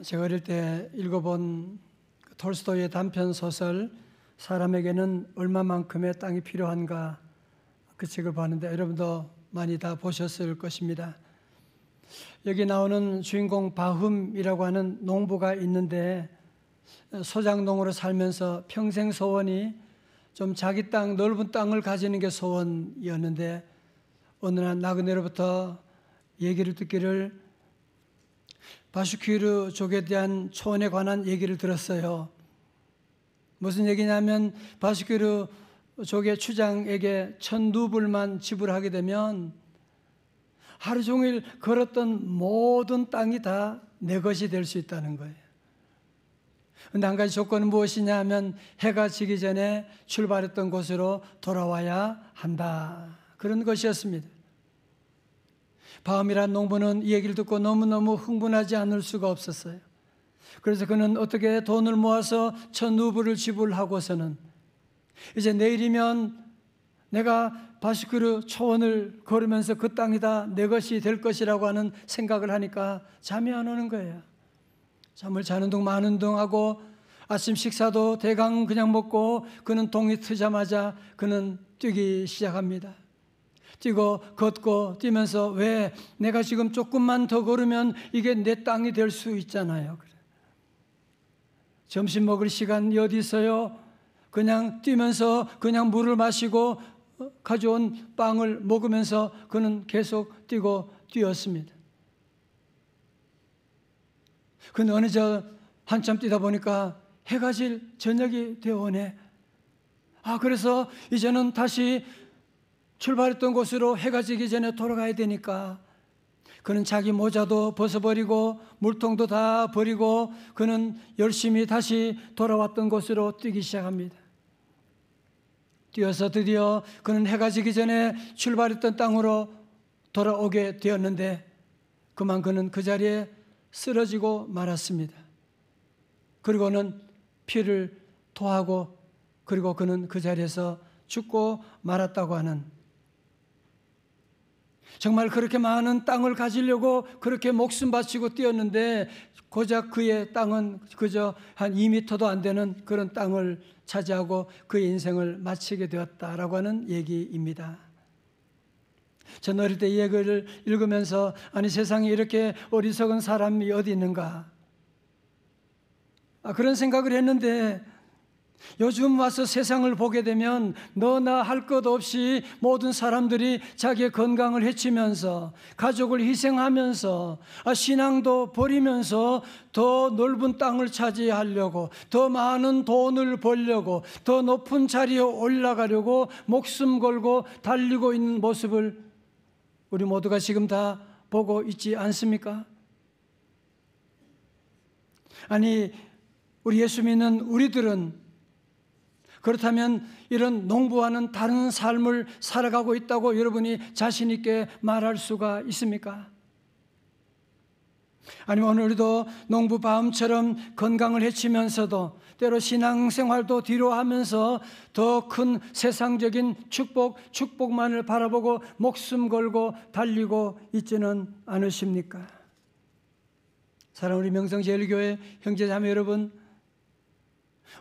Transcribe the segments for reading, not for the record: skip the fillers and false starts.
제가 어릴 때 읽어본 톨스토이의 단편 소설 사람에게는 얼마만큼의 땅이 필요한가, 그 책을 봤는데 여러분도 많이 다 보셨을 것입니다. 여기 나오는 주인공 바흠이라고 하는 농부가 있는데 소작농으로 살면서 평생 소원이 좀 자기 땅, 넓은 땅을 가지는 게 소원이었는데 어느 날 나그네로부터 얘기를 듣기를 바슈키르족에 대한 초원에 관한 얘기를 들었어요. 무슨 얘기냐면 바슈키르족의 추장에게 1000루블만 지불하게 되면 하루 종일 걸었던 모든 땅이 다 내 것이 될 수 있다는 거예요. 그런데 한 가지 조건은 무엇이냐 하면 해가 지기 전에 출발했던 곳으로 돌아와야 한다, 그런 것이었습니다. 바움이란 농부는 이 얘기를 듣고 너무너무 흥분하지 않을 수가 없었어요. 그래서 그는 어떻게 돈을 모아서 1000루블을 지불하고서는 이제 내일이면 내가 바슈키르 초원을 걸으면서 그 땅이 다 내 것이 될 것이라고 하는 생각을 하니까 잠이 안 오는 거예요. 잠을 자는 둥 마는 둥 하고 아침 식사도 대강 그냥 먹고 그는 동이 트자마자 그는 뛰기 시작합니다. 뛰고 걷고 뛰면서, 왜 내가 지금 조금만 더 걸으면 이게 내 땅이 될 수 있잖아요. 그래. 점심 먹을 시간이 어디 있어요? 그냥 뛰면서 그냥 물을 마시고 가져온 빵을 먹으면서 그는 계속 뛰었습니다. 근데 어느 한참 뛰다 보니까 해가 질 저녁이 되어오네. 그래서 이제는 다시 출발했던 곳으로 해가 지기 전에 돌아가야 되니까 그는 자기 모자도 벗어버리고 물통도 다 버리고 그는 열심히 다시 돌아왔던 곳으로 뛰기 시작합니다. 뛰어서 드디어 그는 해가 지기 전에 출발했던 땅으로 돌아오게 되었는데 그만 그는 그 자리에 쓰러지고 말았습니다. 그리고는 피를 토하고 그리고 그는 그 자리에서 죽고 말았다고 하는, 정말 그렇게 많은 땅을 가지려고 그렇게 목숨 바치고 뛰었는데 고작 그의 땅은 그저 한 2m도 안 되는 그런 땅을 차지하고 그의 인생을 마치게 되었다라고 하는 얘기입니다. 전 어릴 때 이 얘기를 읽으면서 아니, 세상에 이렇게 어리석은 사람이 어디 있는가, 그런 생각을 했는데 요즘 와서 세상을 보게 되면 너나 할 것 없이 모든 사람들이 자기의 건강을 해치면서 가족을 희생하면서 신앙도 버리면서 더 넓은 땅을 차지하려고, 더 많은 돈을 벌려고, 더 높은 자리에 올라가려고 목숨 걸고 달리고 있는 모습을 우리 모두가 지금 다 보고 있지 않습니까? 아니, 우리 예수 믿는 우리들은 그렇다면 이런 농부와는 다른 삶을 살아가고 있다고 여러분이 자신 있게 말할 수가 있습니까? 아니면 오늘 우리도 농부 바움처럼 건강을 해치면서도 때로 신앙생활도 뒤로 하면서 더 큰 세상적인 축복만을 바라보고 목숨 걸고 달리고 있지는 않으십니까? 사랑하는 우리 명성제일교회 형제자매 여러분,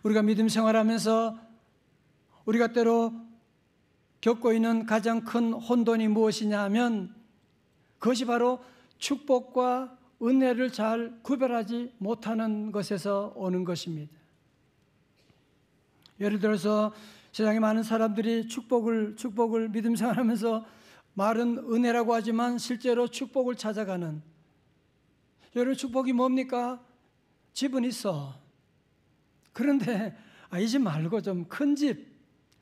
우리가 믿음 생활하면서 우리가 때로 겪고 있는 가장 큰 혼돈이 무엇이냐 하면 그것이 바로 축복과 은혜를 잘 구별하지 못하는 것에서 오는 것입니다. 예를 들어서 세상에 많은 사람들이 축복을 믿음 생활하면서 말은 은혜라고 하지만 실제로 축복을 찾아가는, 여러분 축복이 뭡니까? 집은 있어. 그런데 이 집 말고 좀 큰 집,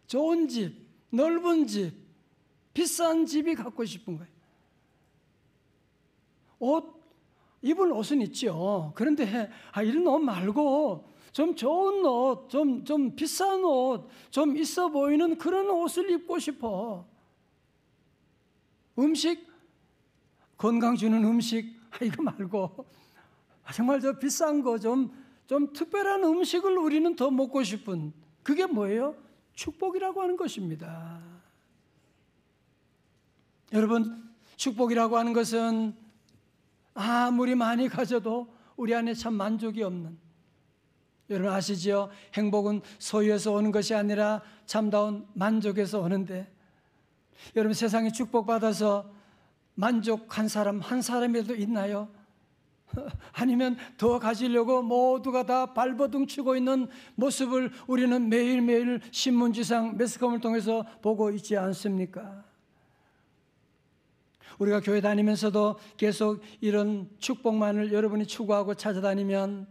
좋은 집, 넓은 집, 비싼 집이 갖고 싶은 거예요. 입을 옷은 있죠. 그런데 이런 옷 말고 좀 좋은 옷, 좀 비싼 옷, 좀 있어 보이는 그런 옷을 입고 싶어. 음식, 건강 주는 음식, 이거 말고 정말 저 비싼 거, 좀 특별한 음식을 우리는 더 먹고 싶은, 그게 뭐예요? 축복이라고 하는 것입니다. 여러분, 축복이라고 하는 것은 아무리 많이 가져도 우리 안에 참 만족이 없는, 여러분 아시죠? 행복은 소유에서 오는 것이 아니라 참다운 만족에서 오는데, 여러분 세상에 축복받아서 만족한 사람 한 사람이라도 있나요? 아니면 더 가지려고 모두가 다 발버둥 치고 있는 모습을 우리는 매일매일 신문지상 매스컴을 통해서 보고 있지 않습니까? 우리가 교회 다니면서도 계속 이런 축복만을 여러분이 추구하고 찾아다니면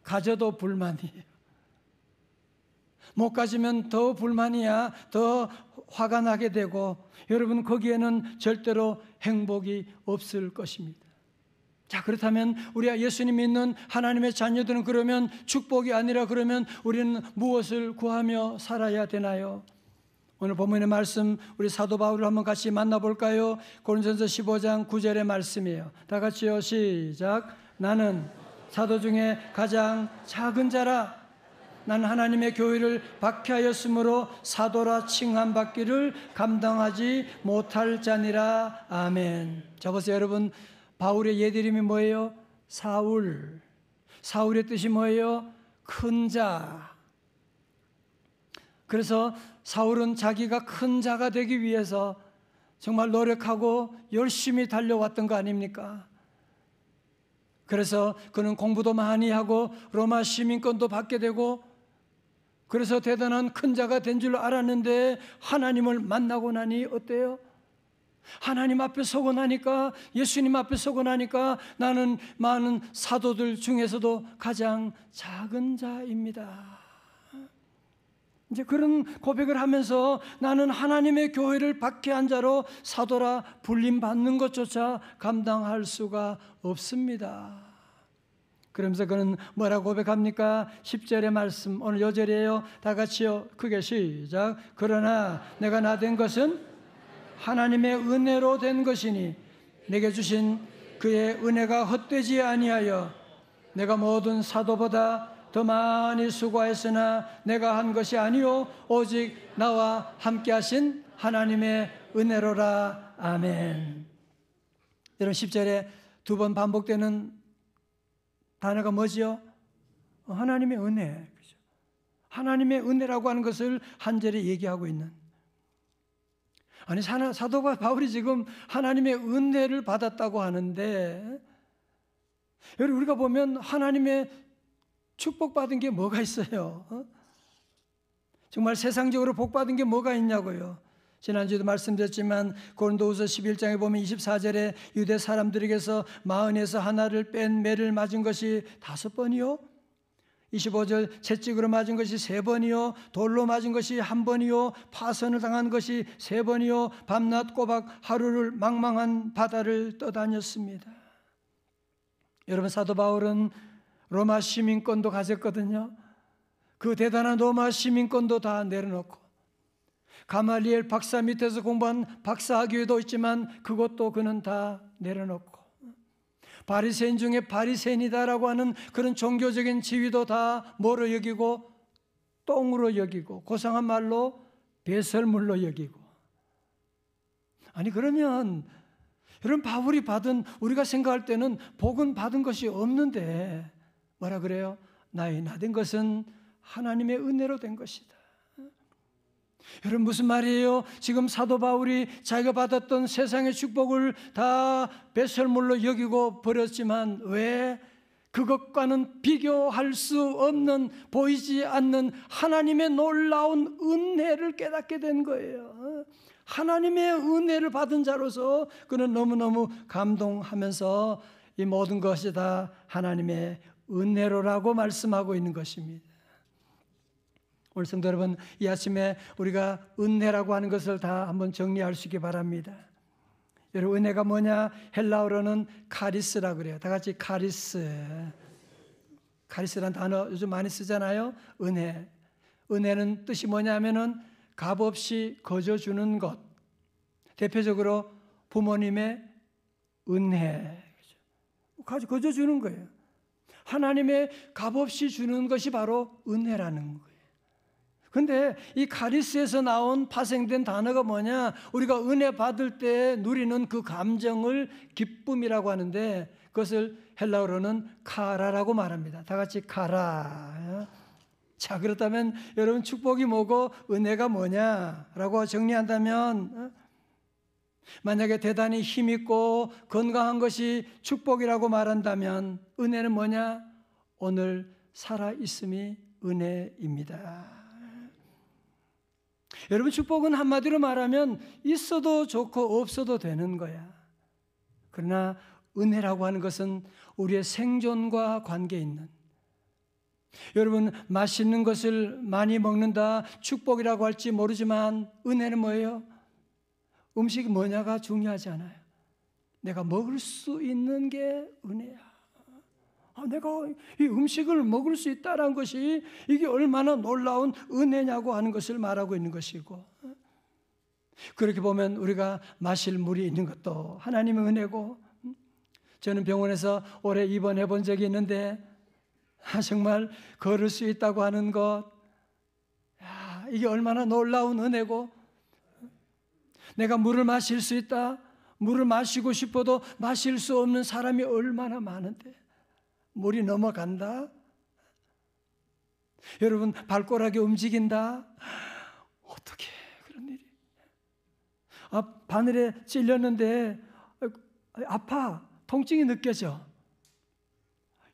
가져도 불만이에요. 못 가지면 더 불만이야, 더 화가 나게 되고, 여러분 거기에는 절대로 행복이 없을 것입니다. 자, 그렇다면 우리가 예수님 믿는 하나님의 자녀들은 그러면 축복이 아니라 그러면 우리는 무엇을 구하며 살아야 되나요? 오늘 본문의 말씀 우리 사도 바울을 한번 같이 만나볼까요? 고린도전서 15장 9절의 말씀이에요. 다 같이요, 시작. 나는 사도 중에 가장 작은 자라. 나는 하나님의 교회를 박해하였으므로 사도라 칭함받기를 감당하지 못할 자니라. 아멘. 자, 보세요 여러분, 바울의 옛 이름이 뭐예요? 사울. 사울의 뜻이 뭐예요? 큰 자. 그래서 사울은 자기가 큰 자가 되기 위해서 정말 노력하고 열심히 달려왔던 거 아닙니까? 그래서 그는 공부도 많이 하고 로마 시민권도 받게 되고, 그래서 대단한 큰 자가 된 줄 알았는데 하나님을 만나고 나니 어때요? 하나님 앞에 서고 나니까, 예수님 앞에 서고 나니까 나는 많은 사도들 중에서도 가장 작은 자입니다. 이제 그런 고백을 하면서 나는 하나님의 교회를 박해한 자로 사도라 불림받는 것조차 감당할 수가 없습니다. 그러면서 그는 뭐라고 고백합니까? 10절의 말씀, 오늘 요절이에요. 다 같이요, 크게 시작. 그러나 내가 나 된 것은 하나님의 은혜로 된 것이니 내게 주신 그의 은혜가 헛되지 아니하여 내가 모든 사도보다 더 많이 수고하였으나 내가 한 것이 아니요 오직 나와 함께 하신 하나님의 은혜로라. 아멘. 여러분 10절에 두 번 반복되는 단어가 뭐지요? 하나님의 은혜. 그렇죠? 하나님의 은혜라고 하는 것을 한 절에 얘기하고 있는, 아니 사도 바울이 지금 하나님의 은혜를 받았다고 하는데, 여러분 우리가 보면 하나님의 축복받은 게 뭐가 있어요? 정말 세상적으로 복받은 게 뭐가 있냐고요. 지난주에도 말씀드렸지만 고린도후서 11장에 보면 24절에 유대 사람들에게서 마흔에서 하나를 뺀 매를 맞은 것이 5번이요, 25절 채찍으로 맞은 것이 3번이요, 돌로 맞은 것이 1번이요, 파선을 당한 것이 3번이요, 밤낮 꼬박 하루를 망망한 바다를 떠다녔습니다. 여러분 사도 바울은 로마 시민권도 가졌거든요. 그 대단한 로마 시민권도 다 내려놓고, 가말리엘 박사 밑에서 공부한 박사학위도 있지만 그것도 그는 다 내려놓고, 바리새인 중에 바리새인이다라고 하는 그런 종교적인 지위도 다 뭐로 여기고? 똥으로 여기고, 고상한 말로 배설물로 여기고. 아니 그러면 여러분 바울이 받은, 우리가 생각할 때는 복은 받은 것이 없는데 뭐라 그래요? 나의 나 된 것은 하나님의 은혜로 된 것이다. 여러분 무슨 말이에요? 지금 사도 바울이 자기가 받았던 세상의 축복을 다 배설물로 여기고 버렸지만, 왜? 그것과는 비교할 수 없는, 보이지 않는 하나님의 놀라운 은혜를 깨닫게 된 거예요. 하나님의 은혜를 받은 자로서 그는 너무너무 감동하면서 이 모든 것이 다 하나님의 은혜로라고 말씀하고 있는 것입니다. 오늘 성도 여러분, 이 아침에 우리가 은혜라고 하는 것을 다 한번 정리할 수 있기 바랍니다. 여러분 은혜가 뭐냐? 헬라어로는 카리스라고 그래요. 다 같이 카리스. 카리스라는 단어 요즘 많이 쓰잖아요. 은혜. 은혜는 뜻이 뭐냐면은 값없이 거저주는 것. 대표적으로 부모님의 은혜. 거저주는 거예요. 하나님의 값없이 주는 것이 바로 은혜라는 거예요. 근데 이 카리스에서 나온 파생된 단어가 뭐냐? 우리가 은혜 받을 때 누리는 그 감정을 기쁨이라고 하는데, 그것을 헬라어로는 카라라고 말합니다. 다 같이 카라. 자, 그렇다면 여러분 축복이 뭐고 은혜가 뭐냐라고 정리한다면, 만약에 대단히 힘있고 건강한 것이 축복이라고 말한다면 은혜는 뭐냐? 오늘 살아있음이 은혜입니다. 여러분, 축복은 한마디로 말하면 있어도 좋고 없어도 되는 거야. 그러나 은혜라고 하는 것은 우리의 생존과 관계 있는, 여러분, 맛있는 것을 많이 먹는다 축복이라고 할지 모르지만 은혜는 뭐예요? 음식이 뭐냐가 중요하지 않아요. 내가 먹을 수 있는 게 은혜야. 내가 이 음식을 먹을 수 있다는 것이 이게 얼마나 놀라운 은혜냐고 하는 것을 말하고 있는 것이고, 그렇게 보면 우리가 마실 물이 있는 것도 하나님의 은혜고, 저는 병원에서 오래 입원해 본 적이 있는데 정말 걸을 수 있다고 하는 것, 이게 얼마나 놀라운 은혜고, 내가 물을 마실 수 있다, 물을 마시고 싶어도 마실 수 없는 사람이 얼마나 많은데 물이 넘어간다. 여러분, 발가락이 움직인다. 어떻게 그런 일이? 바늘에 찔렸는데 아파, 통증이 느껴져.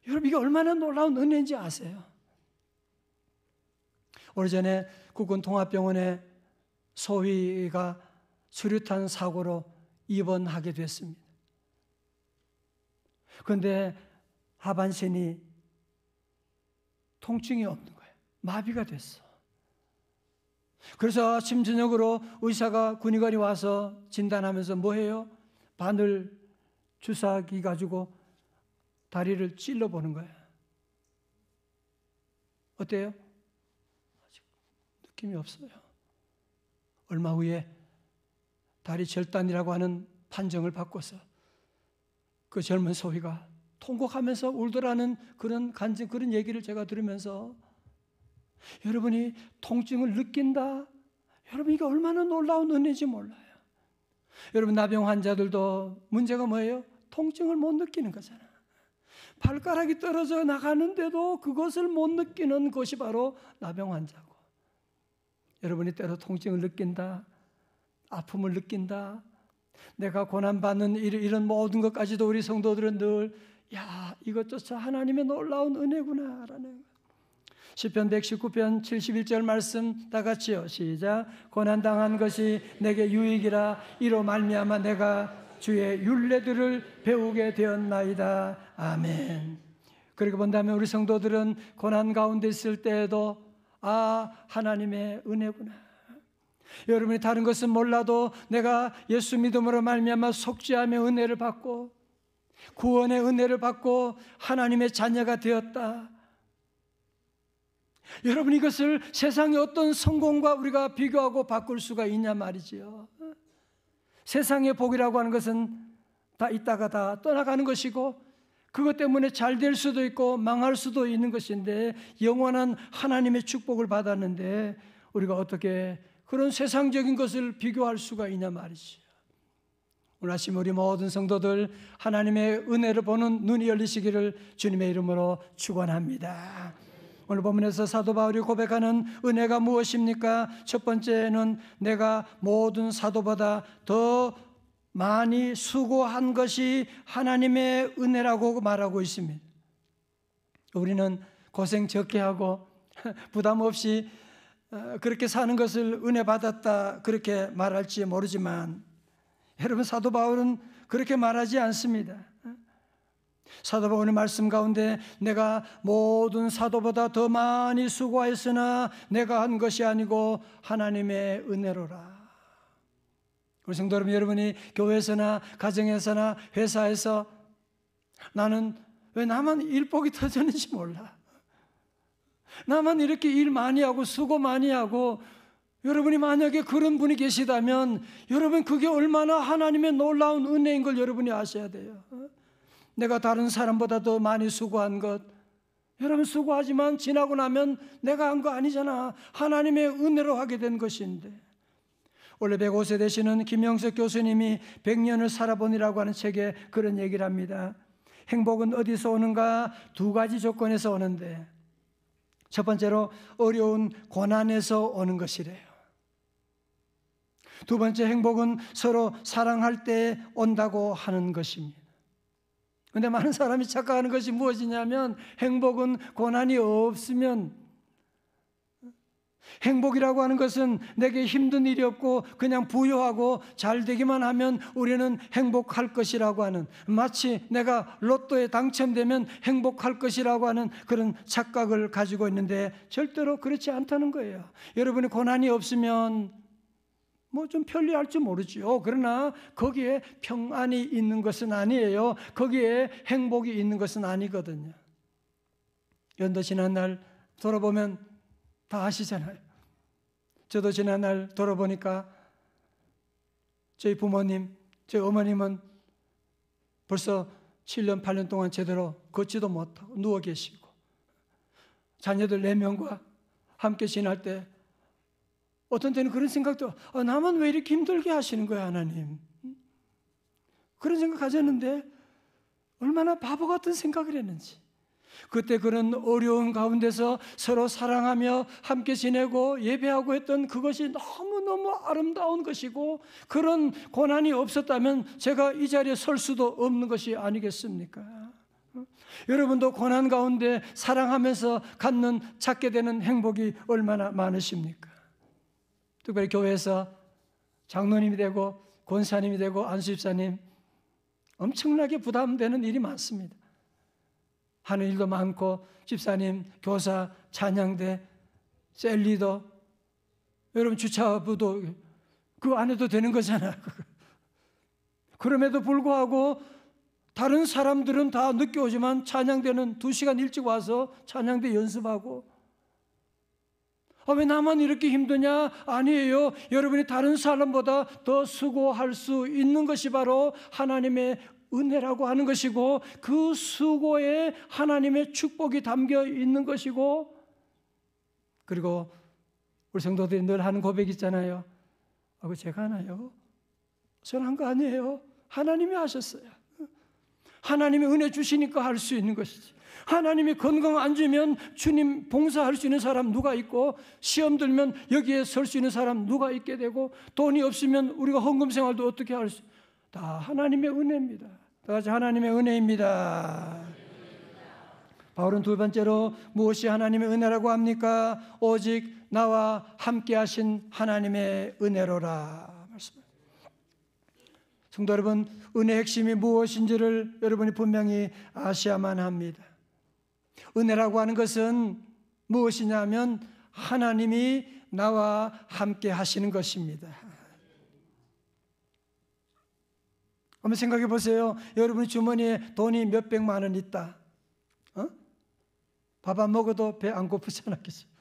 여러분, 이게 얼마나 놀라운 은혜인지 아세요? 오래전에 국군 통합병원에 소희가 수류탄 사고로 입원하게 됐습니다. 그런데 하반신이 통증이 없는 거예요. 마비가 됐어. 그래서 아침 저녁으로 의사가 군의관이 와서 진단하면서 뭐해요? 바늘 주사기 가지고 다리를 찔러보는 거예요. 어때요? 아직 느낌이 없어요. 얼마 후에 다리 절단이라고 하는 판정을 받고서 그 젊은 소희가 통곡하면서 울더라는 그런 얘기를 제가 들으면서, 여러분이 통증을 느낀다? 여러분, 이게 얼마나 놀라운 은혜인지 몰라요. 여러분, 나병 환자들도 문제가 뭐예요? 통증을 못 느끼는 거잖아. 발가락이 떨어져 나가는데도 그것을 못 느끼는 것이 바로 나병 환자고, 여러분이 때로 통증을 느낀다, 아픔을 느낀다, 내가 고난받는 이런 모든 것까지도 우리 성도들은 늘 이것조차 하나님의 놀라운 은혜구나라는 것. 시편 119편 71절 말씀 다 같이요. 시작. 고난당한 것이 내게 유익이라, 이로 말미암아 내가 주의 율례들을 배우게 되었나이다. 아멘. 그렇게 본다면 우리 성도들은 고난 가운데 있을 때에도 하나님의 은혜구나. 여러분이 다른 것은 몰라도 내가 예수 믿음으로 말미암아 속죄함의 은혜를 받고 구원의 은혜를 받고 하나님의 자녀가 되었다. 여러분, 이것을 세상의 어떤 성공과 우리가 비교하고 바꿀 수가 있냐 말이지요. 세상의 복이라고 하는 것은 다 있다가 다 떠나가는 것이고, 그것 때문에 잘 될 수도 있고 망할 수도 있는 것인데, 영원한 하나님의 축복을 받았는데 우리가 어떻게 그런 세상적인 것을 비교할 수가 있냐 말이지요. 오늘 아침 우리 모든 성도들 하나님의 은혜를 보는 눈이 열리시기를 주님의 이름으로 축원합니다. 오늘 본문에서 사도 바울이 고백하는 은혜가 무엇입니까? 첫 번째는 내가 모든 사도보다 더 많이 수고한 것이 하나님의 은혜라고 말하고 있습니다. 우리는 고생 적게 하고 부담 없이 그렇게 사는 것을 은혜 받았다 그렇게 말할지 모르지만, 여러분, 사도 바울은 그렇게 말하지 않습니다. 사도 바울의 말씀 가운데 내가 모든 사도보다 더 많이 수고하였으나 내가 한 것이 아니고 하나님의 은혜로라. 우리 성도 여러분이 교회에서나 가정에서나 회사에서 나는 왜 나만 일복이 터졌는지 몰라, 나만 이렇게 일 많이 하고 수고 많이 하고, 여러분이 만약에 그런 분이 계시다면 여러분, 그게 얼마나 하나님의 놀라운 은혜인 걸 여러분이 아셔야 돼요. 내가 다른 사람보다 더 많이 수고한 것, 여러분, 수고하지만 지나고 나면 내가 한 거 아니잖아. 하나님의 은혜로 하게 된 것인데. 원래 105세 되시는 김영석 교수님이 100년을 살아보니라고 하는 책에 그런 얘기를 합니다. 행복은 어디서 오는가? 두 가지 조건에서 오는데, 첫 번째로 어려운 고난에서 오는 것이래요. 두 번째, 행복은 서로 사랑할 때 온다고 하는 것입니다. 그런데 많은 사람이 착각하는 것이 무엇이냐면, 행복은 고난이 없으면, 행복이라고 하는 것은 내게 힘든 일이 없고 그냥 부유하고 잘 되기만 하면 우리는 행복할 것이라고 하는, 마치 내가 로또에 당첨되면 행복할 것이라고 하는 그런 착각을 가지고 있는데, 절대로 그렇지 않다는 거예요. 여러분이 고난이 없으면 뭐 좀 편리할지 모르지요. 그러나 거기에 평안이 있는 것은 아니에요. 거기에 행복이 있는 것은 아니거든요. 연도 지난날 돌아보면 다 아시잖아요. 저도 지난날 돌아보니까 저희 부모님, 저희 어머님은 벌써 7년, 8년 동안 제대로 걷지도 못하고 누워 계시고, 자녀들 4명과 함께 지날 때 어떤 때는 그런 생각도, 나만 왜 이렇게 힘들게 하시는 거야, 하나님? 그런 생각 가졌는데 얼마나 바보 같은 생각을 했는지. 그때 그런 어려운 가운데서 서로 사랑하며 함께 지내고 예배하고 했던 그것이 너무너무 아름다운 것이고, 그런 고난이 없었다면 제가 이 자리에 설 수도 없는 것이 아니겠습니까? 여러분도 고난 가운데 사랑하면서 찾게 되는 행복이 얼마나 많으십니까? 특별히 교회에서 장로님이 되고 권사님이 되고 안수집사님, 엄청나게 부담되는 일이 많습니다. 하는 일도 많고, 집사님, 교사, 찬양대, 셀리더, 여러분 주차부도 그거 안 해도 되는 거잖아요. 그럼에도 불구하고 다른 사람들은 다 늦게 오지만 찬양대는 2시간 일찍 와서 찬양대 연습하고, 왜 나만 이렇게 힘드냐? 아니에요. 여러분이 다른 사람보다 더 수고할 수 있는 것이 바로 하나님의 은혜라고 하는 것이고, 그 수고에 하나님의 축복이 담겨 있는 것이고, 그리고 우리 성도들이 늘 하는 고백이 있잖아요. 그거 제가 하나요? 저는 한 거 아니에요. 하나님이 하셨어요. 하나님이 은혜 주시니까 할 수 있는 것이지. 하나님이 건강 안 주면 주님 봉사할 수 있는 사람 누가 있고, 시험 들면 여기에 설 수 있는 사람 누가 있게 되고, 돈이 없으면 우리가 헌금 생활도 어떻게 할 수, 다 하나님의 은혜입니다. 다 같이 하나님의 은혜입니다. 바울은 두 번째로 무엇이 하나님의 은혜라고 합니까? 오직 나와 함께 하신 하나님의 은혜로라 말씀합니다. 성도 여러분, 은혜의 핵심이 무엇인지를 여러분이 분명히 아셔야만 합니다. 은혜라고 하는 것은 무엇이냐면 하나님이 나와 함께 하시는 것입니다. 한번 생각해 보세요. 여러분 주머니에 돈이 몇백만 원 있다. 밥 안 먹어도 배 안 고프지 않았겠어요?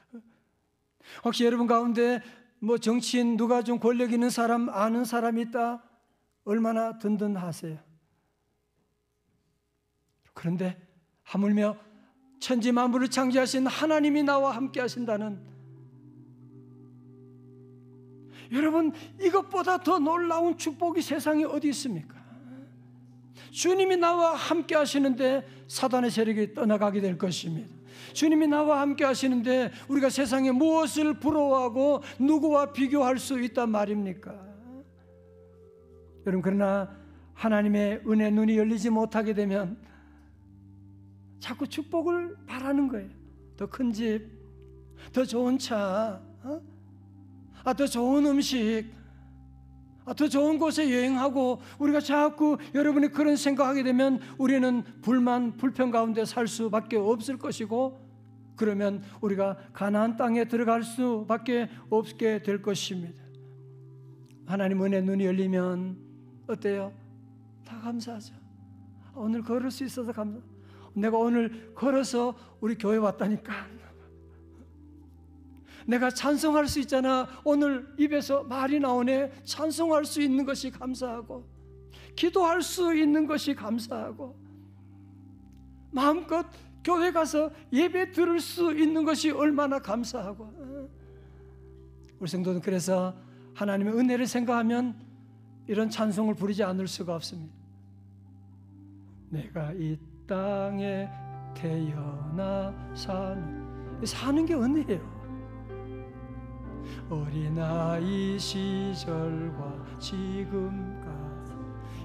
혹시 여러분 가운데 뭐 정치인 누가 좀 권력 있는 사람 아는 사람이 있다? 얼마나 든든하세요? 그런데 하물며 천지 만물을 창조하신 하나님이 나와 함께 하신다는, 여러분 이것보다 더 놀라운 축복이 세상에 어디 있습니까? 주님이 나와 함께 하시는데 사단의 세력이 떠나가게 될 것입니다. 주님이 나와 함께 하시는데 우리가 세상에 무엇을 부러워하고 누구와 비교할 수 있단 말입니까? 여러분, 그러나 하나님의 은혜 눈이 열리지 못하게 되면 자꾸 축복을 바라는 거예요. 더 큰 집, 더 좋은 차, 더 좋은 음식, 더 좋은 곳에 여행하고, 우리가 자꾸 여러분이 그런 생각하게 되면 우리는 불만, 불평 가운데 살 수밖에 없을 것이고, 그러면 우리가 가나안 땅에 들어갈 수밖에 없게 될 것입니다. 하나님 은혜 눈이 열리면 어때요? 다 감사하죠. 오늘 걸을 수 있어서 감사. 내가 오늘 걸어서 우리 교회 왔다니까. 내가 찬송할 수 있잖아. 오늘 입에서 말이 나오네. 찬송할 수 있는 것이 감사하고, 기도할 수 있는 것이 감사하고, 마음껏 교회 가서 예배 들을 수 있는 것이 얼마나 감사하고. 우리 성도는 그래서 하나님의 은혜를 생각하면 이런 찬송을 부르지 않을 수가 없습니다. 내가 이 땅에 태어나 사는 게 은혜예요. 어린아이 시절과 지금까지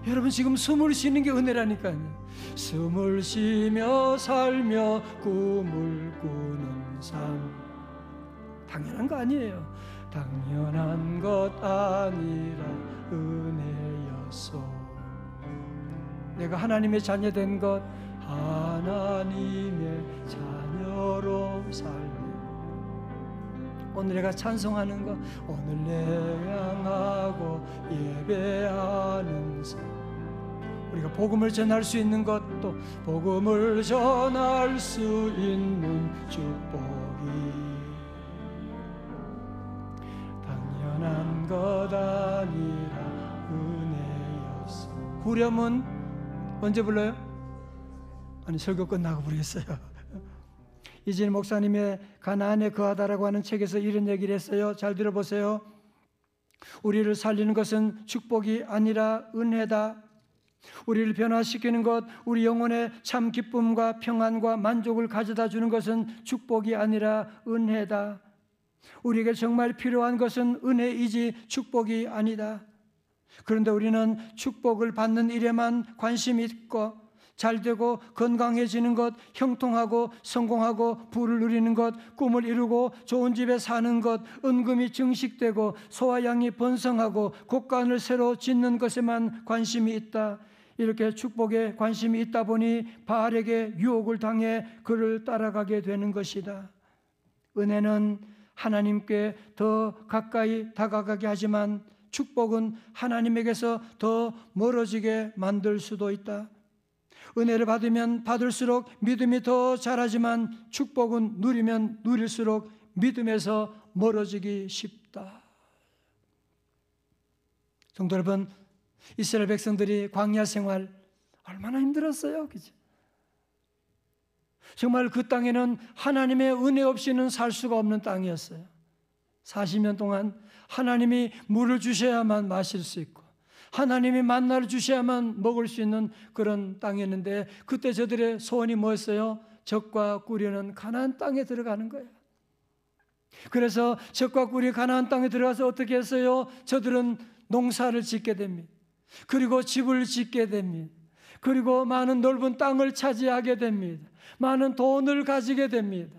여러분 지금 숨을 쉬는 게 은혜라니까요. 숨을 쉬며 살며 꿈을 꾸는 삶 당연한 거 아니에요. 당연한 것 아니라 은혜였소. 내가 하나님의 자녀 된 것, 하나님의 자녀로 살며 오늘 내가 찬송하는 것, 오늘 내가 향하고 예배하는 삶, 우리가 복음을 전할 수 있는 것도 복음을 전할 수 있는 축복이 당연한 것 아니라 은혜였어. 후렴은 언제 불러요? 아니 설교 끝나고 부르겠어요. 이진 목사님의 가나안에 거하다라고 하는 책에서 이런 얘기를 했어요. 잘 들어보세요. 우리를 살리는 것은 축복이 아니라 은혜다. 우리를 변화시키는 것, 우리 영혼에 참 기쁨과 평안과 만족을 가져다 주는 것은 축복이 아니라 은혜다. 우리에게 정말 필요한 것은 은혜이지 축복이 아니다. 그런데 우리는 축복을 받는 일에만 관심이 있고 잘되고 건강해지는 것, 형통하고 성공하고 부를 누리는 것, 꿈을 이루고 좋은 집에 사는 것, 은금이 증식되고 소와 양이 번성하고 곳간을 새로 짓는 것에만 관심이 있다. 이렇게 축복에 관심이 있다 보니 바알에게 유혹을 당해 그를 따라가게 되는 것이다. 은혜는 하나님께 더 가까이 다가가게 하지만 축복은 하나님에게서 더 멀어지게 만들 수도 있다. 은혜를 받으면 받을수록 믿음이 더 자라지만 축복은 누리면 누릴수록 믿음에서 멀어지기 쉽다. 성도 여러분, 이스라엘 백성들이 광야 생활 얼마나 힘들었어요, 그죠? 정말 그 땅에는 하나님의 은혜 없이는 살 수가 없는 땅이었어요. 40년 동안 하나님이 물을 주셔야만 마실 수 있고 하나님이 만나를 주셔야만 먹을 수 있는 그런 땅이었는데 그때 저들의 소원이 뭐였어요? 젖과 꿀이는 가나안 땅에 들어가는 거예요. 그래서 젖과 꿀이 가나안 땅에 들어가서 어떻게 했어요? 저들은 농사를 짓게 됩니다. 그리고 집을 짓게 됩니다. 그리고 많은 넓은 땅을 차지하게 됩니다. 많은 돈을 가지게 됩니다.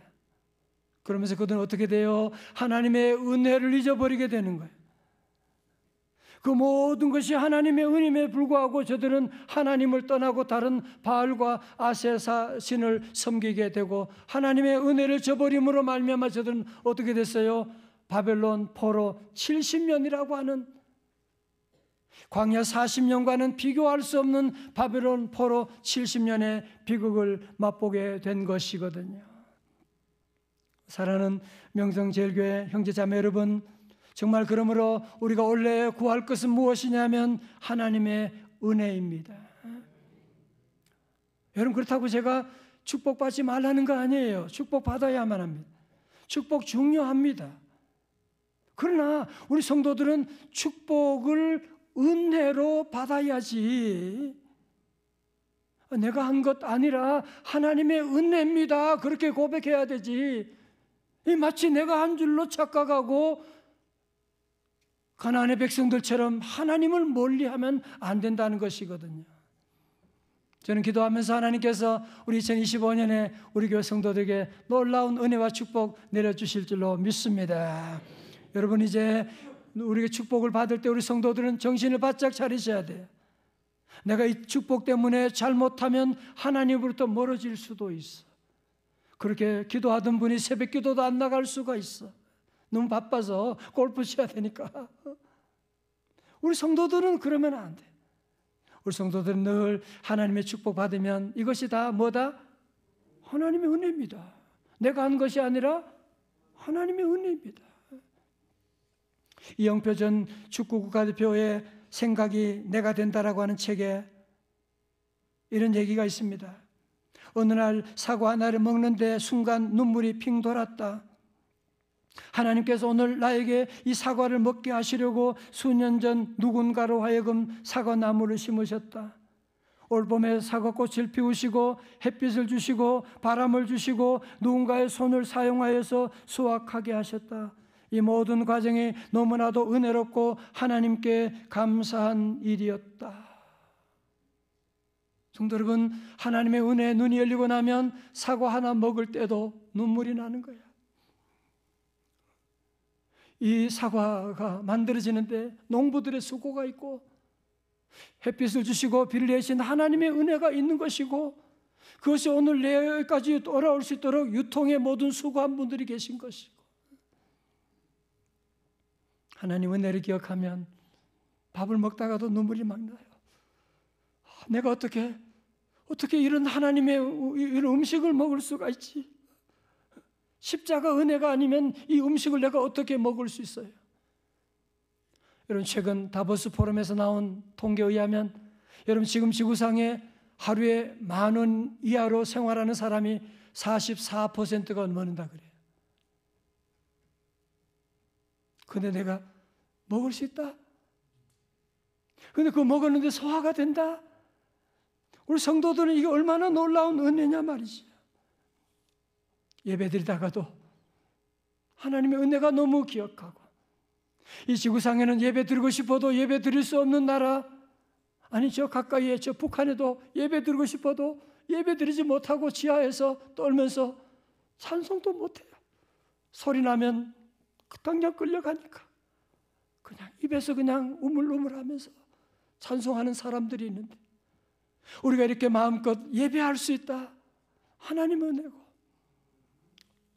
그러면서 그들은 어떻게 돼요? 하나님의 은혜를 잊어버리게 되는 거예요. 그 모든 것이 하나님의 은임에 불구하고 저들은 하나님을 떠나고 다른 바알과 아세사 신을 섬기게 되고 하나님의 은혜를 저버림으로 말미암아 저들은 어떻게 됐어요? 바벨론 포로 70년이라고 하는 광야 40년과는 비교할 수 없는 바벨론 포로 70년의 비극을 맛보게 된 것이거든요. 사랑하는 명성제일교회 형제자매 여러분, 정말 그러므로 우리가 원래 구할 것은 무엇이냐면 하나님의 은혜입니다. 여러분, 그렇다고 제가 축복받지 말라는 거 아니에요. 축복받아야만 합니다. 축복 중요합니다. 그러나 우리 성도들은 축복을 은혜로 받아야지, 내가 한 것 아니라 하나님의 은혜입니다, 그렇게 고백해야 되지, 마치 내가 한 줄로 착각하고 가나안의 백성들처럼 하나님을 멀리하면 안 된다는 것이거든요. 저는 기도하면서 하나님께서 우리 2025년에 우리 교회 성도들에게 놀라운 은혜와 축복 내려주실 줄로 믿습니다. 여러분, 이제 우리가 축복을 받을 때 우리 성도들은 정신을 바짝 차리셔야 돼요. 내가 이 축복 때문에 잘못하면 하나님으로부터 멀어질 수도 있어. 그렇게 기도하던 분이 새벽 기도도 안 나갈 수가 있어. 너무 바빠서 골프 쳐야 되니까. 우리 성도들은 그러면 안 돼. 우리 성도들은 늘 하나님의 축복 받으면 이것이 다 뭐다? 하나님의 은혜입니다. 내가 한 것이 아니라 하나님의 은혜입니다. 이영표 전 축구 국가대표의 생각이 내가 된다라고 하는 책에 이런 얘기가 있습니다. 어느 날 사과 하나를 먹는데 순간 눈물이 핑 돌았다. 하나님께서 오늘 나에게 이 사과를 먹게 하시려고 수년 전 누군가로 하여금 사과나무를 심으셨다. 올봄에 사과꽃을 피우시고 햇빛을 주시고 바람을 주시고 누군가의 손을 사용하여서 수확하게 하셨다. 이 모든 과정이 너무나도 은혜롭고 하나님께 감사한 일이었다. 성도 여러분, 하나님의 은혜에 눈이 열리고 나면 사과 하나 먹을 때도 눈물이 나는 거야. 이 사과가 만들어지는데 농부들의 수고가 있고 햇빛을 주시고 비를 내신 하나님의 은혜가 있는 것이고, 그것이 오늘 내일까지 돌아올 수 있도록 유통의 모든 수고한 분들이 계신 것이고, 하나님 은혜를 기억하면 밥을 먹다가도 눈물이 막 나요. 내가 어떻게 이런 하나님의 이런 음식을 먹을 수가 있지? 십자가 은혜가 아니면 이 음식을 내가 어떻게 먹을 수 있어요? 여러분, 최근 다보스 포럼에서 나온 통계에 의하면 여러분, 지금 지구상에 하루에 10,000원 이하로 생활하는 사람이 44%가 넘는다 그래요. 근데 내가 먹을 수 있다? 근데 그거 먹었는데 소화가 된다? 우리 성도들은 이게 얼마나 놀라운 은혜냐 말이지. 예배드리다가도 하나님의 은혜가 너무 기억하고, 이 지구상에는 예배드리고 싶어도 예배드릴 수 없는 나라, 아니 저 가까이에 저 북한에도 예배드리고 싶어도 예배드리지 못하고 지하에서 떨면서 찬송도 못해요. 소리 나면 당장 끌려가니까 그냥 입에서 그냥 우물우물하면서 찬송하는 사람들이 있는데, 우리가 이렇게 마음껏 예배할 수 있다, 하나님 은혜고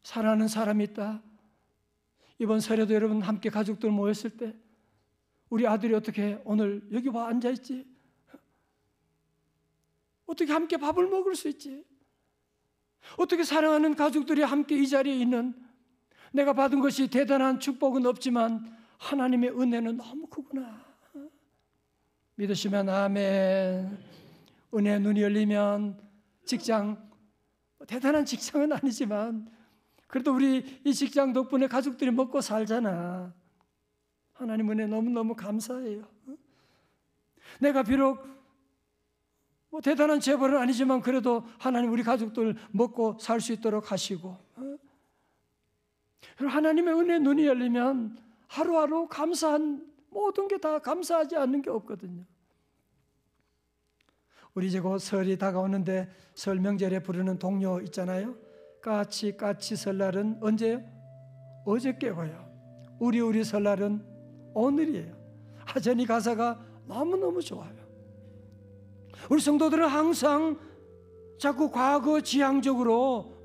사랑하는 사람이 있다. 이번 설에도 여러분 함께 가족들 모였을 때 우리 아들이 어떻게 오늘 여기 와 앉아있지? 어떻게 함께 밥을 먹을 수 있지? 어떻게 사랑하는 가족들이 함께 이 자리에 있는, 내가 받은 것이 대단한 축복은 없지만 하나님의 은혜는 너무 크구나. 믿으시면 아멘. 은혜의 눈이 열리면 직장, 대단한 직장은 아니지만 그래도 우리 이 직장 덕분에 가족들이 먹고 살잖아. 하나님 은혜 너무너무 감사해요. 내가 비록 대단한 재벌은 아니지만 그래도 하나님 우리 가족들 먹고 살 수 있도록 하시고, 하나님의 은혜의 눈이 열리면 하루하루 감사한 모든 게 다 감사하지 않는 게 없거든요. 우리 이제 곧 설이 다가오는데 설 명절에 부르는 동요 있잖아요. 까치 까치 설날은 언제요? 어저께고요. 우리 설날은 오늘이에요. 저는 이 가사가 너무너무 좋아요. 우리 성도들은 항상 자꾸 과거 지향적으로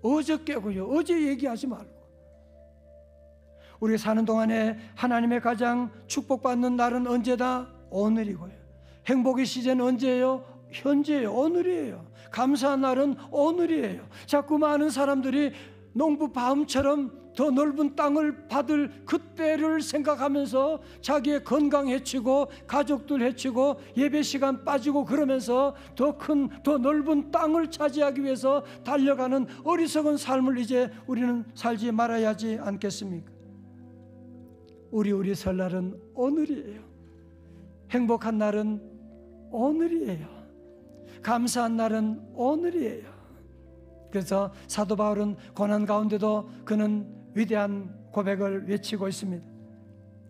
어저께고요, 어제 얘기하지 말고, 우리가 사는 동안에 하나님의 가장 축복받는 날은 언제다? 오늘이고요. 행복의 시즌은 언제예요? 현재예요. 오늘이에요. 감사한 날은 오늘이에요. 자꾸 많은 사람들이 농부 바움처럼 더 넓은 땅을 받을 그때를 생각하면서 자기의 건강 해치고 가족들 해치고 예배 시간 빠지고 그러면서 더 큰, 더 넓은 땅을 차지하기 위해서 달려가는 어리석은 삶을 이제 우리는 살지 말아야지 않겠습니까? 우리 설날은 오늘이에요. 행복한 날은 오늘이에요. 감사한 날은 오늘이에요. 그래서 사도 바울은 고난 가운데도 그는 위대한 고백을 외치고 있습니다.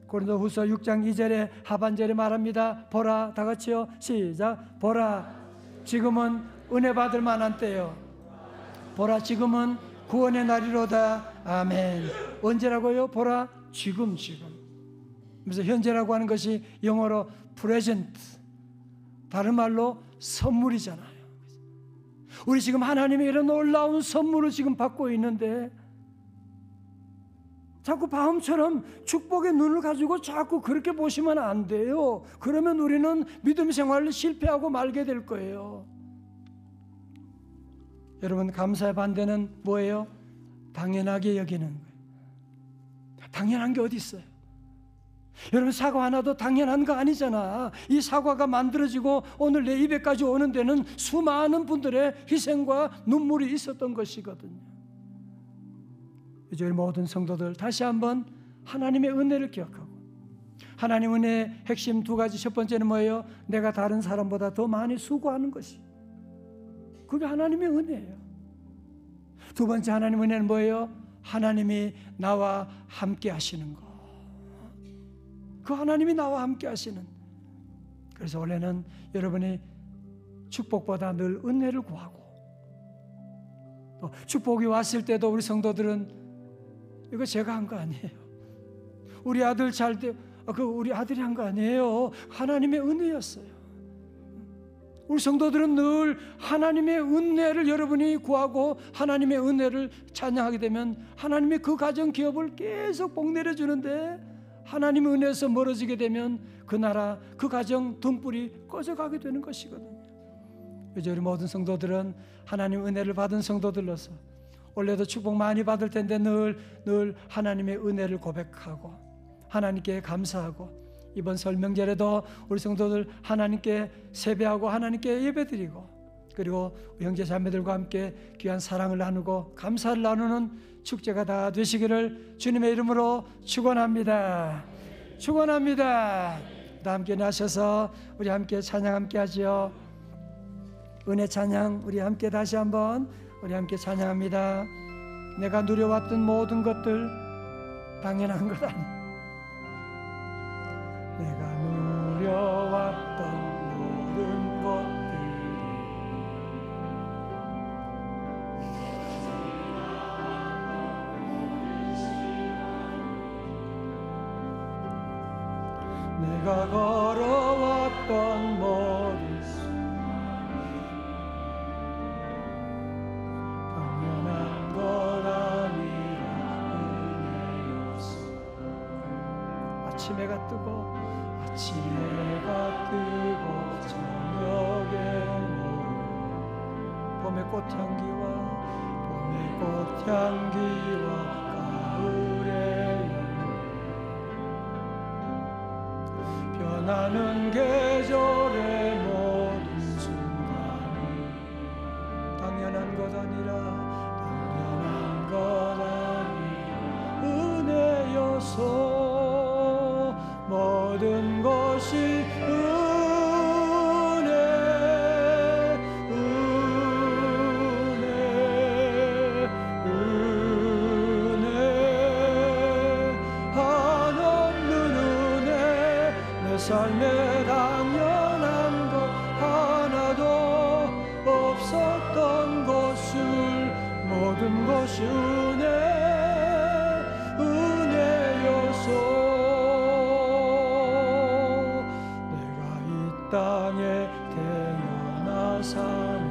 고린도후서 6장 2절에 하반절에 말합니다. 보라, 다 같이요, 시작. 보라, 지금은 은혜 받을 만한 때요. 보라, 지금은 구원의 날이로다. 아멘. 언제라고요? 보라, 지금. 그래서 현재라고 하는 것이 영어로 present, 다른 말로 선물이잖아요. 우리 지금 하나님의 이런 놀라운 선물을 지금 받고 있는데 자꾸 바움처럼 축복의 눈을 가지고 자꾸 그렇게 보시면 안 돼요. 그러면 우리는 믿음 생활을 실패하고 말게 될 거예요. 여러분, 감사의 반대는 뭐예요? 당연하게 여기는 거예요. 당연한 게 어디 있어요? 여러분, 사과 하나도 당연한 거 아니잖아. 이 사과가 만들어지고 오늘 내 입에까지 오는 데는 수많은 분들의 희생과 눈물이 있었던 것이거든요. 이제 우리 모든 성도들 다시 한번 하나님의 은혜를 기억하고 하나님 은혜의 핵심 두 가지. 첫 번째는 뭐예요? 내가 다른 사람보다 더 많이 수고하는 것이. 그게 하나님의 은혜예요. 두 번째 하나님 은혜는 뭐예요? 하나님이 나와 함께 하시는 것. 그 하나님이 나와 함께 하시는. 그래서 원래는 여러분이 축복보다 늘 은혜를 구하고, 또 축복이 왔을 때도 우리 성도들은 이거 제가 한 거 아니에요. 우리 아들 잘 때 우리 아들이 한 거 아니에요. 하나님의 은혜였어요. 우리 성도들은 늘 하나님의 은혜를 여러분이 구하고 하나님의 은혜를 찬양하게 되면 하나님의 그 가정 기업을 계속 복내려 주는데, 하나님의 은혜에서 멀어지게 되면 그 나라, 그 가정 등불이 꺼져가게 되는 것이거든요. 이제 우리 모든 성도들은 하나님의 은혜를 받은 성도들로서 원래도 축복 많이 받을 텐데 늘 하나님의 은혜를 고백하고 하나님께 감사하고, 이번 설명절에도 우리 성도들 하나님께 세배하고 하나님께 예배드리고, 그리고 형제 자매들과 함께 귀한 사랑을 나누고 감사를 나누는 축제가 다 되시기를 주님의 이름으로 축원합니다. 축원합니다. 다 함께 나셔서 우리 함께 찬양 함께 하지요. 은혜 찬양 우리 함께 다시 한번 우리 함께 찬양합니다. 내가 누려왔던 모든 것들 당연한 것 아니야. 내가 누려왔던 모든 것들이 내가 걸어왔던 머릿속 당연한 것 아니라 은혜였어. 아침 해가 뜨고 아침 해가 뜨고 저녁에 봄의 꽃향기와 가을의 변하는 계절의 모든 순간이 당연한 것 아니라 은혜여서 모든 것이 삶에 당연한 것 하나도 없었던 것을 모든 것이 은혜여서 내가 이 땅에 태어나 사는.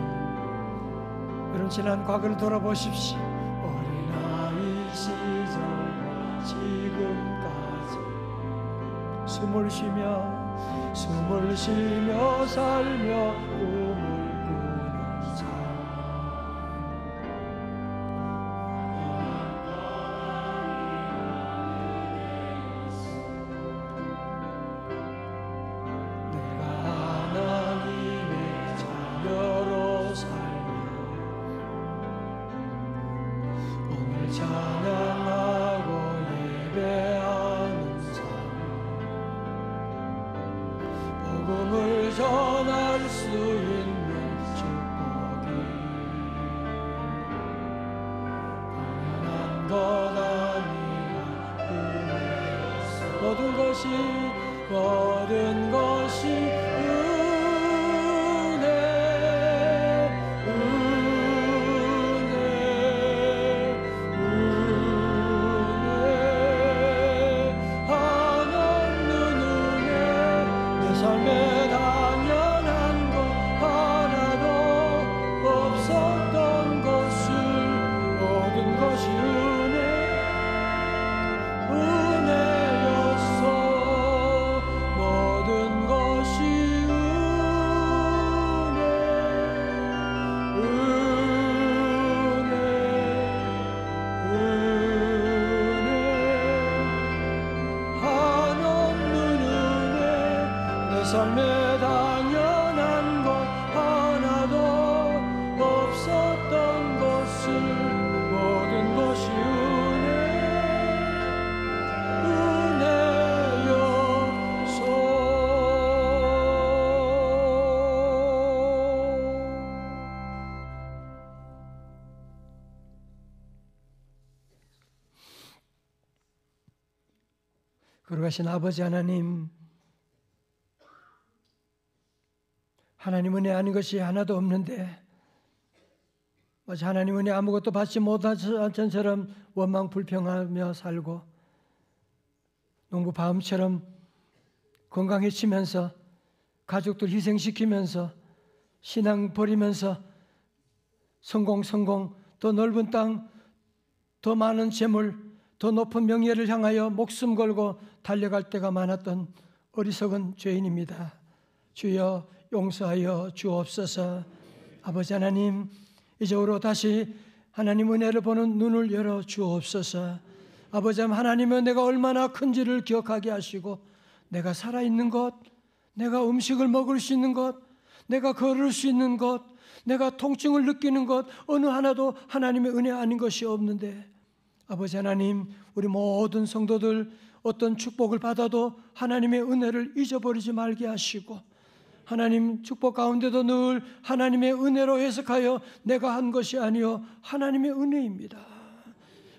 여러분 지난 과거를 돌아보십시오. 어린아이 시절과 지금까지 숨을 쉬며 살며 꿈을 꾸는 삶. 내가 하나님의 자녀로 살며 오늘 찬양하고 예배하는 복음을 전할 수 있는 축복이 당연한 것 아니라 은혜였어. 모든 것이 삶에 당연한 것 하나도 없었던 것을 모든 것이 은혜였어. 모든 것이 삶에 당연한 것 하나도 없었던 것을 모든 것이 은혜였어. 거룩하신 아버지 하나님, 하나님 은혜 아닌 것이 하나도 없는데 마치 하나님 은혜 아무것도 받지 못한 것처럼 원망 불평하며 살고 농부 바움처럼 건강해지면서 가족들 희생시키면서 신앙 버리면서 성공 더 넓은 땅, 더 많은 재물, 더 높은 명예를 향하여 목숨 걸고 달려갈 때가 많았던 어리석은 죄인입니다. 주여 용서하여 주옵소서. 아버지 하나님, 이제로 다시 하나님 은혜를 보는 눈을 열어 주옵소서. 아버지 하나님은 내가 얼마나 큰지를 기억하게 하시고 내가 살아있는 것, 내가 음식을 먹을 수 있는 것, 내가 걸을 수 있는 것, 내가 통증을 느끼는 것 어느 하나도 하나님의 은혜 아닌 것이 없는데 아버지 하나님, 우리 모든 성도들 어떤 축복을 받아도 하나님의 은혜를 잊어버리지 말게 하시고 하나님 축복 가운데도 늘 하나님의 은혜로 해석하여 내가 한 것이 아니요 하나님의 은혜입니다.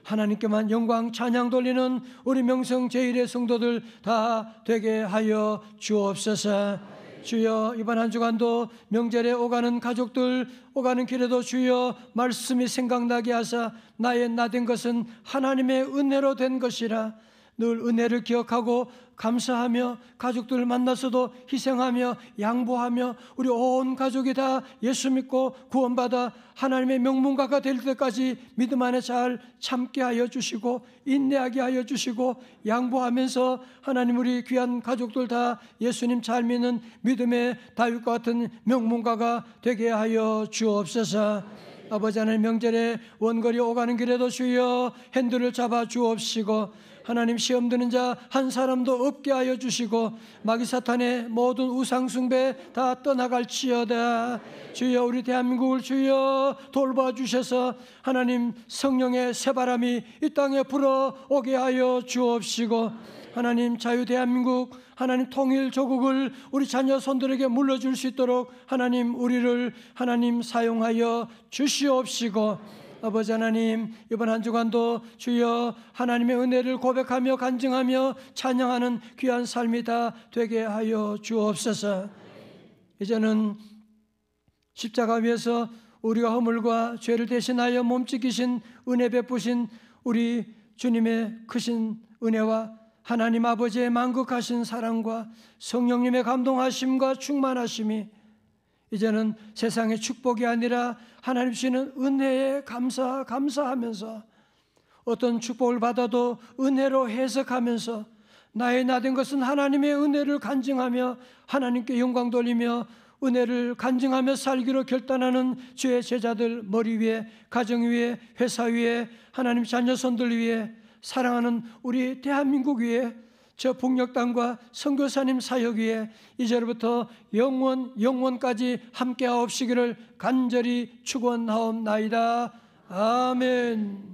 하나님께만 영광 찬양 돌리는 우리 명성 제1의 성도들 다 되게 하여 주옵소서. 주여 이번 한 주간도 명절에 오가는 가족들 오가는 길에도 주여 말씀이 생각나게 하사 나의 나 된 것은 하나님의 은혜로 된 것이라 늘 은혜를 기억하고 감사하며 가족들을 만나서도 희생하며 양보하며 우리 온 가족이 다 예수 믿고 구원받아 하나님의 명문가가 될 때까지 믿음 안에 잘 참게 하여 주시고 인내하게 하여 주시고 양보하면서 하나님 우리 귀한 가족들 다 예수님 잘 믿는 믿음의 다윗과 같은 명문가가 되게 하여 주옵소서. 아버지 하나님 명절에 원거리 오가는 길에도 주여 핸들을 잡아 주옵시고 하나님 시험 드는 자 한 사람도 없게 하여 주시고 마귀 사탄의 모든 우상 숭배 다 떠나갈지어다. 주여 우리 대한민국을 주여 돌봐 주셔서 하나님 성령의 새바람이 이 땅에 불어오게 하여 주옵시고 하나님 자유 대한민국 하나님 통일 조국을 우리 자녀 손들에게 물려줄 수 있도록 하나님 우리를 하나님 사용하여 주시옵시고 아버지 하나님 이번 한 주간도 주여 하나님의 은혜를 고백하며 간증하며 찬양하는 귀한 삶이 다 되게 하여 주옵소서. 이제는 십자가 위에서 우리가 허물과 죄를 대신하여 몸짓기신 은혜 베푸신 우리 주님의 크신 은혜와 하나님 아버지의 만극하신 사랑과 성령님의 감동하심과 충만하심이 이제는 세상의 축복이 아니라 하나님 주시는 은혜에 감사하면서 어떤 축복을 받아도 은혜로 해석하면서 나의 나 된 것은 하나님의 은혜를 간증하며 하나님께 영광 돌리며 은혜를 간증하며 살기로 결단하는 주의 제자들 머리 위에 가정 위에 회사 위에 하나님 자녀 손들 위에 사랑하는 우리 대한민국 위에 저 북녘 땅과 선교사님 사역 위에 이제로부터 영원까지 함께하옵시기를 간절히 축원하옵나이다. 아멘.